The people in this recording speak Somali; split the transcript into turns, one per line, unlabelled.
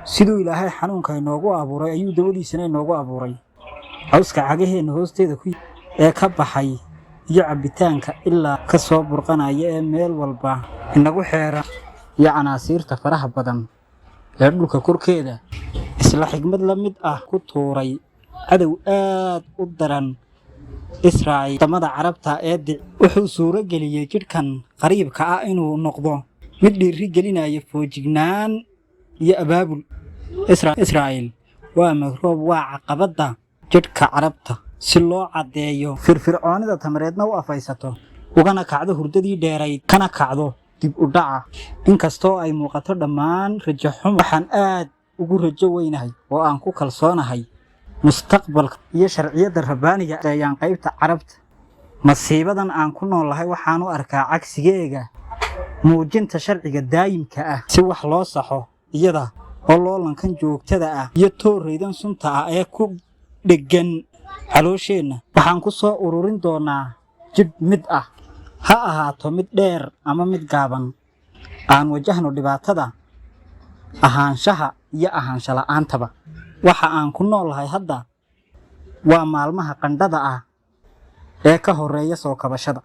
sidoo ilaahay xanuunka inoogu abuuray ayuu dawadiisana inoogu abuuray hawska cagaheena hoosteeda ku ee ka baxay iyo cabitaanka ilaa ka soo burqanaya ee meel walba inagu xeeran iyo canaasiirta faraha badan ee dhulka korkeeda isla xigmad la mid ah ku tuuray cadow aad u daran Israa'iil tamada carabta ee wuxuu suuro geliyay jidhkan qariibka ah inuu noqdo mid dhiiri gelinaya foojignaan iyo abaabul Israa'iil waa magroob waa caqabada jidhka carabta si loo cadeeyo firfircoonida tamareedna u afaysato ugana kacdo hurdadii dheerayd kana kacdo dib u dhaca inkastoo ay muuqato dhammaan rajo xumo waxaan aad ugu rajo weynahay oo aan ku kalsoonahay mustaqbalka iyo sharciyada rabbaaniga ayaan qaybta carabta masiibadan aan ku noolahay waxaan u arkaa cagsigeega muujinta sharciga daayimka ah si wax loo saxo iyada oo loolankan joogtada ah iyo tooreydan sunta ah ee ku dhegan caloosheenna waxaan ku soo ururin doonaa jid mid ah ha ahaato mid dheer ama mid gaaban aan wajahno dhibaatada ahaanshaha iyo ahaansha la'aantaba waxa aan ku noolahay hadda waa maalmaha qandhada ah ee ka horeeya soo kabashada